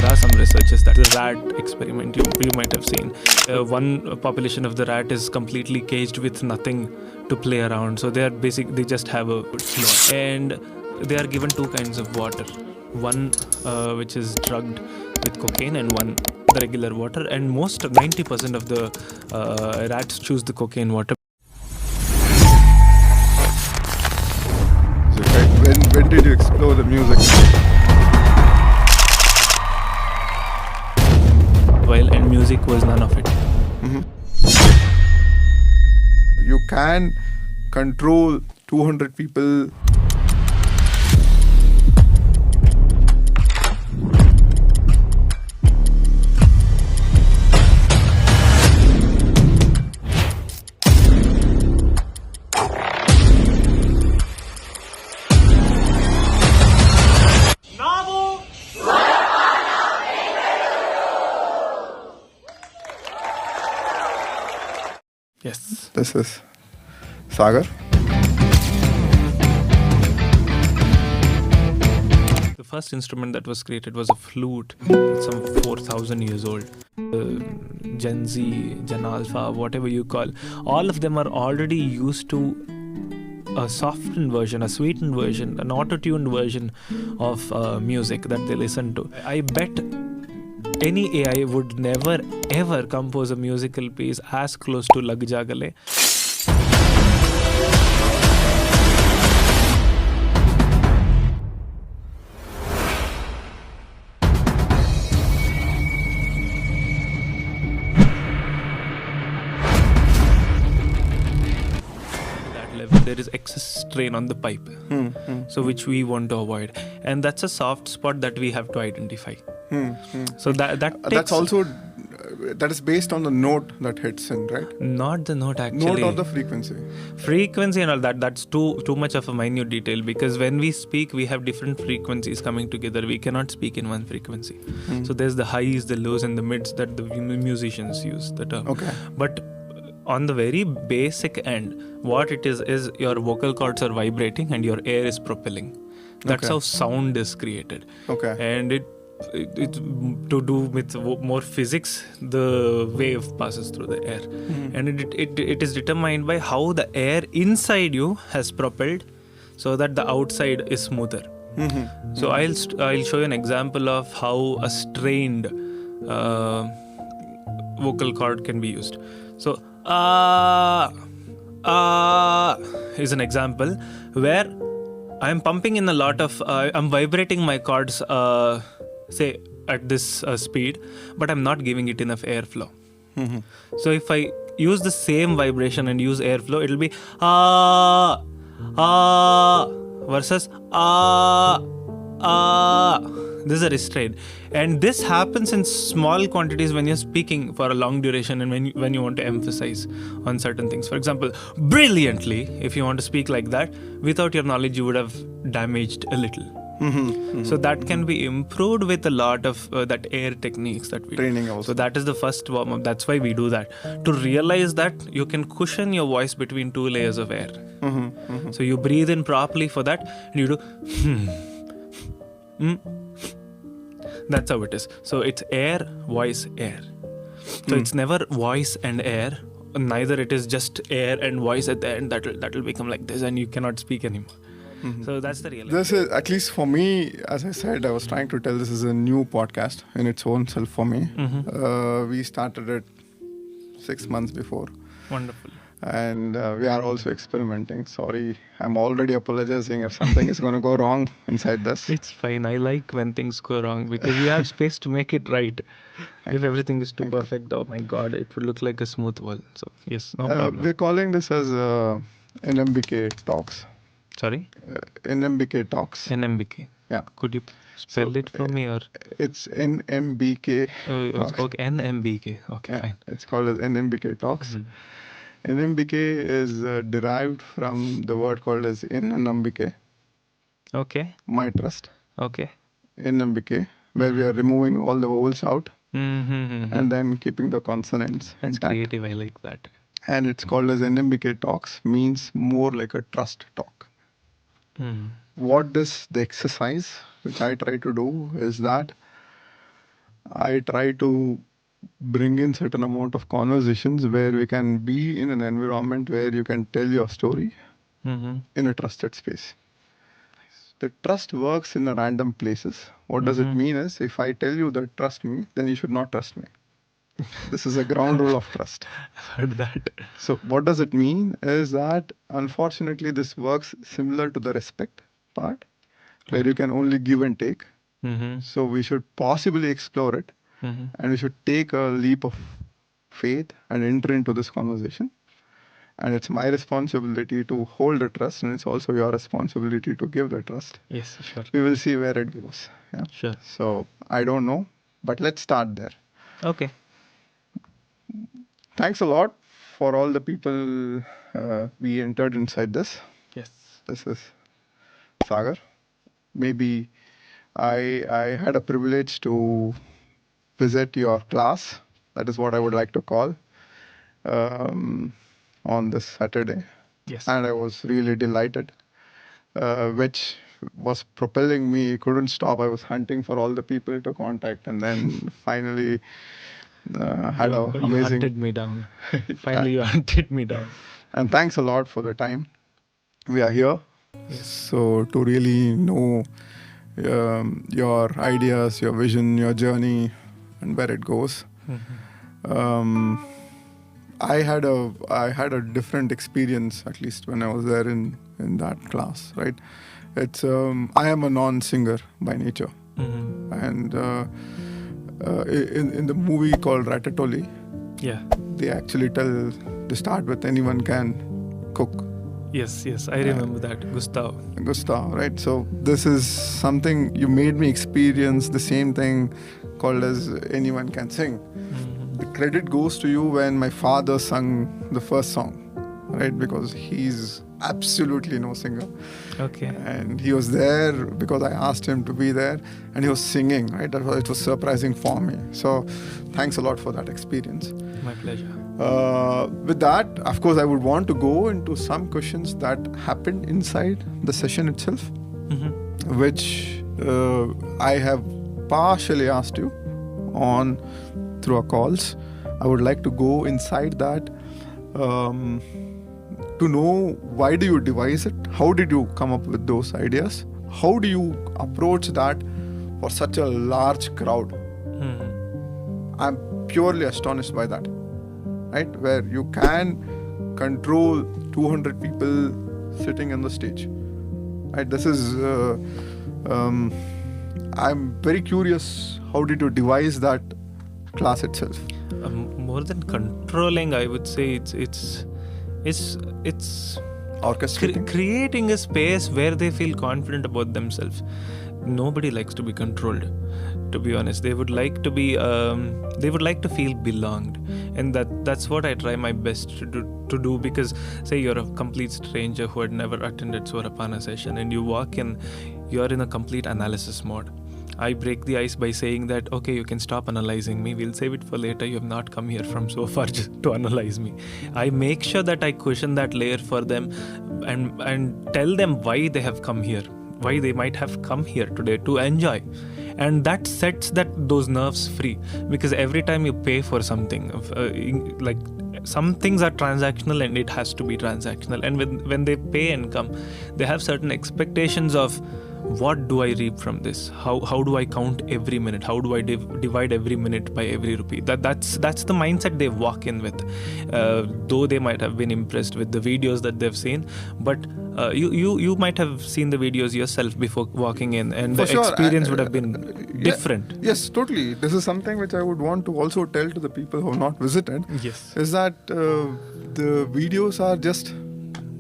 there are some researches that the rat experiment you might have seen. One population of the rat is completely caged with nothing to play around. So they just have a floor. And they are given two kinds of water. One which is drugged with cocaine and one the regular water. And 90% of the rats choose the cocaine water. When did you explore the music? And music was none of it. You can control 200 people. Yes. This is Sagar. The first instrument that was created was a flute. It's some 4,000 years old. Gen Z, Gen Alpha, whatever you call, all of them are already used to a softened version, a sweetened version, an auto-tuned version of music that they listen to. I bet any AI would never ever compose a musical piece as close to Lag Ja Gale. There is excess strain on the pipe, so which we want to avoid, and that's a soft spot that we have to identify. So that's also that is based on the note that hits in, right? Not the note actually. Note or the frequency. Frequency and all that's too much of a minute detail, because when we speak we have different frequencies coming together. We cannot speak in one frequency. So there's the highs, the lows, and the mids that the musicians use the term. Okay. But on the very basic end, what it is your vocal cords are vibrating and your air is propelling. That's how sound is created. Okay. And it's to do with more physics. The wave passes through the air, and it is determined by how the air inside you has propelled, so that the outside is smoother. So I'll show you an example of how a strained vocal cord can be used. So is an example where I'm pumping in a lot of I'm vibrating my cords say at this speed, but I'm not giving it enough airflow. So if I use the same vibration and use airflow, it'll be versus this is a restraint, and this happens in small quantities when you're speaking for a long duration and when you want to emphasize on certain things. For example, brilliantly, if you want to speak like that, without your knowledge you would have damaged a little. So that can be improved with a lot of that air techniques that we training do. also. So that is the first warm up. That's why we do that, to realize that you can cushion your voice between two layers of air. So you breathe in properly for that, and you do That's how it is. So it's air, voice, air. So it's never voice and air. Neither it is just air and voice at the end. That will become like this, and you cannot speak anymore. So that's the real. This is, at least for me, as I said, I was trying to tell, this is a new podcast in its own self for me. We started it 6 months before. Wonderful. And we are also experimenting. Sorry, I'm already apologizing if something is going to go wrong inside this. It's fine. I like when things go wrong, because we have space to make it right. If everything is too perfect, oh my God, it would look like a smooth wall. So yes, no problem. We're calling this as NMBK Talks. Sorry? NMBK Talks. NMBK. Yeah. Could you spell it for me, or? It's NMBK. Okay, NMBK. Okay, fine. It's called as NMBK Talks. NMBK is derived from the word called as NMBK. Okay. My trust. Okay. NMBK, where we are removing all the vowels out and then keeping the consonants That's intact. creative. I like that. And it's called as NMBK Talks, means more like a trust talk. What does the exercise, which I try to do, is that I try to bring in certain amount of conversations where we can be in an environment where you can tell your story in a trusted space. The trust works in the random places. What does it mean is, if I tell you that trust me, then you should not trust me. This is a ground rule of trust. I've heard that. So what does it mean is that unfortunately this works similar to the respect part, where you can only give and take. So we should possibly explore it, and we should take a leap of faith and enter into this conversation. And it's my responsibility to hold the trust, and it's also your responsibility to give the trust. Yes, sure. We will see where it goes. Yeah. Sure. So I don't know, but let's start there. Okay. Thanks a lot for all the people we entered inside this. Yes. This is Sagar. Maybe I had a privilege to visit your class. That is what I would like to call on this Saturday. Yes. And I was really delighted, which was propelling me. Couldn't stop. I was hunting for all the people to contact, and then finally had an You amazing. hunted me down. Finally, you hunted me down. And thanks a lot for the time. We are here. Yes. So to really know your ideas, your vision, your journey, and where it goes. I had a different experience, at least when I was there in that class. Right, it's I am a non-singer by nature, and in the movie called Ratatouille, they actually they start with anyone can cook. Yes, I remember that. Gustav, right? So this is something you made me experience the same thing called as anyone can sing. The credit goes to you when my father sung the first song, right? Because he's absolutely no singer. Okay. And he was there because I asked him to be there, and he was singing, right? It was surprising for me. So thanks a lot for that experience. My pleasure. With that, of course, I would want to go into some questions that happened inside the session itself, which I have partially asked you on through our calls. I would like to go inside that to know, why do you devise it? How did you come up with those ideas? How do you approach that for such a large crowd? I'm purely astonished by that. Right, where you can control 200 people sitting on the stage. Right, this is. I'm very curious. How did you devise that class itself? More than controlling, I would say it's orchestrating, creating a space where they feel confident about themselves. Nobody likes to be controlled. To be honest, they would like to be. They would like to feel belonged, and that's what I try my best to do. Because say you're a complete stranger who had never attended Swarapaana session, and you walk in, you're in a complete analysis mode. I break the ice by saying that, okay, you can stop analyzing me. We'll save it for later. You have not come here from so far just to analyze me. I make sure that I cushion that layer for them, and tell them why they have come here, why they might have come here today to enjoy. And that sets those nerves free, because every time you pay for something, like some things are transactional and it has to be transactional. And when they pay and come, they have certain expectations of, what do I reap from this? How do I count every minute? How do I divide every minute by every rupee? That's the mindset they walk in with. Though they might have been impressed with the videos that they've seen, but you might have seen the videos yourself before walking in, and the experience would have been different. Yes, totally. This is something which I would want to also tell to the people who have not visited. Yes, is that the videos are just.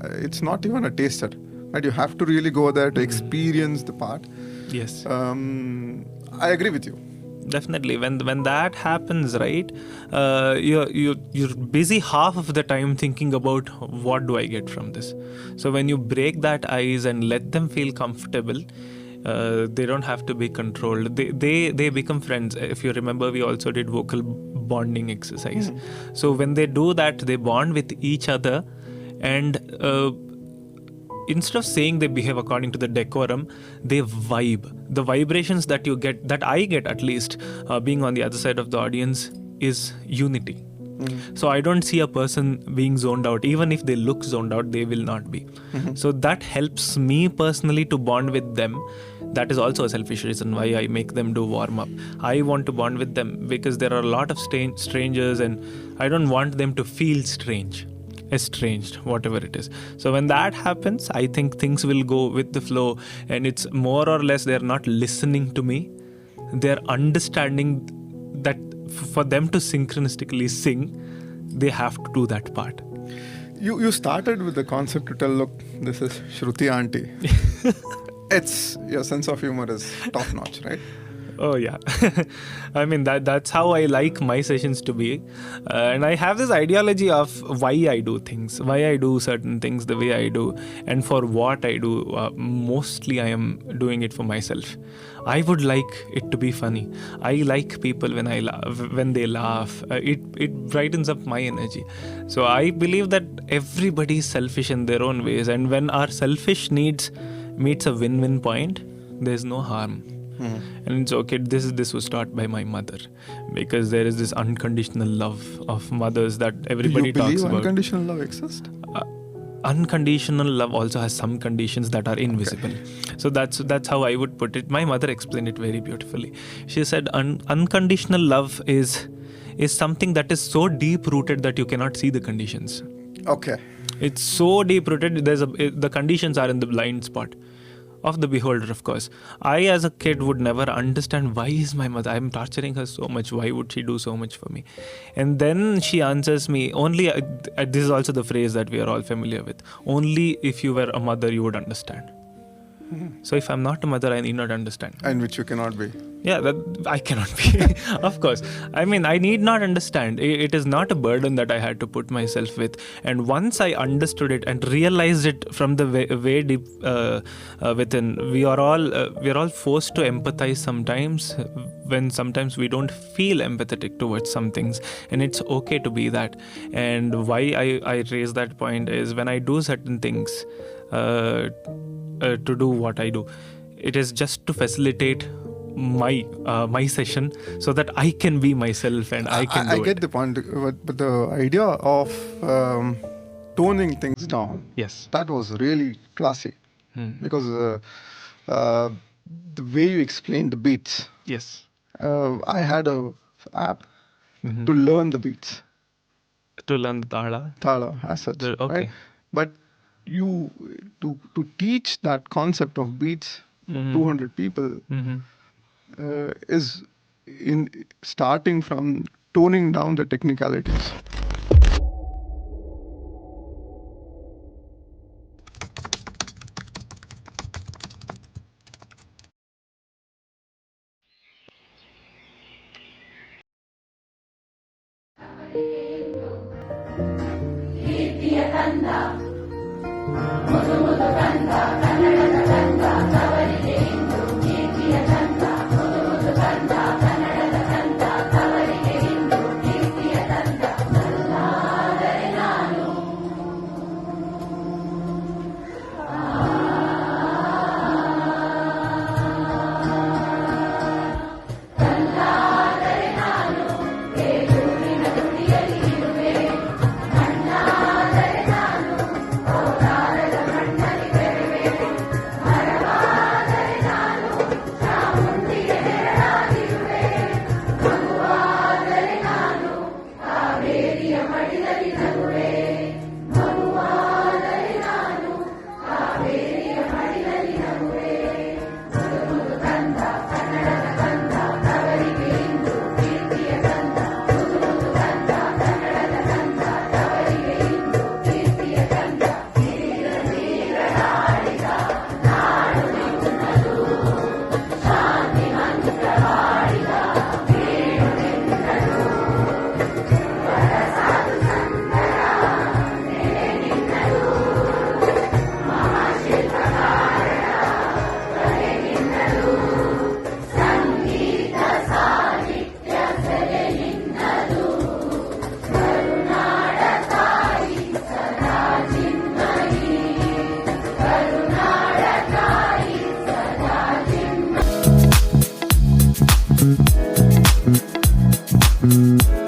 It's not even a taster. Right? You have to really go there to experience the part. Yes. I agree with you. Definitely. When that happens, right, you're busy half of the time thinking about, what do I get from this? So when you break that ice and let them feel comfortable, they don't have to be controlled. They become friends. If you remember, we also did vocal bonding exercise. So when they do that, they bond with each other, and instead of saying they behave according to the decorum, they vibe. The vibrations that you get, that I get at least, being on the other side of the audience, is unity. So I don't see a person being zoned out. Even if they look zoned out, they will not be. So that helps me personally to bond with them. That is also a selfish reason why I make them do warm up. I want to bond with them because there are a lot of strangers, and I don't want them to feel estranged, whatever it is. So when that happens, I think things will go with the flow, and it's more or less they're not listening to me. They're understanding that for them to synchronistically sing, they have to do that part. You started with the concept to tell, look, this is Shruti auntie. Your sense of humor is top notch, right? Oh yeah. I mean, that's how I like my sessions to be. And I have this ideology of why I do things, why I do certain things the way I do, and for what I do. Mostly I am doing it for myself. I would like it to be funny. I like people when they laugh. It brightens up my energy. So I believe that everybody is selfish in their own ways, and when our selfish needs meets a win-win point, there's no harm. And it's okay. This was taught by my mother, because there is this unconditional love of mothers that everybody talks about. Do you believe unconditional love exists? Unconditional love also has some conditions that are invisible. Okay. So that's how I would put it. My mother explained it very beautifully. She said unconditional love is something that is so deep rooted that you cannot see the conditions. Okay. It's so deep rooted. The conditions are in the blind spot of the beholder, of course. I, as a kid, would never understand, why is my mother, I'm torturing her so much, why would she do so much for me? And then she answers me, only, this is also the phrase that we are all familiar with, only if you were a mother you would understand. So if I'm not a mother, I need not understand. And which you cannot be. Yeah, that I cannot be. Of course. I mean, I need not understand. It is not a burden that I had to put myself with. And once I understood it and realized it from the way deep within, we are all forced to empathize sometimes, when sometimes we don't feel empathetic towards some things, and it's okay to be that. And why I raise that point is, when I do certain things, to do what I do, it is just to facilitate my session, so that I can be myself and I can do it. I get the point, but the idea of toning things down, yes, that was really classy, because the way you explained the beats. Yes. I had a app to learn the beats. To learn the thala? Thala, as such. Okay. Right? But you to teach that concept of beats, 200 people, is in starting from toning down the technicalities. you.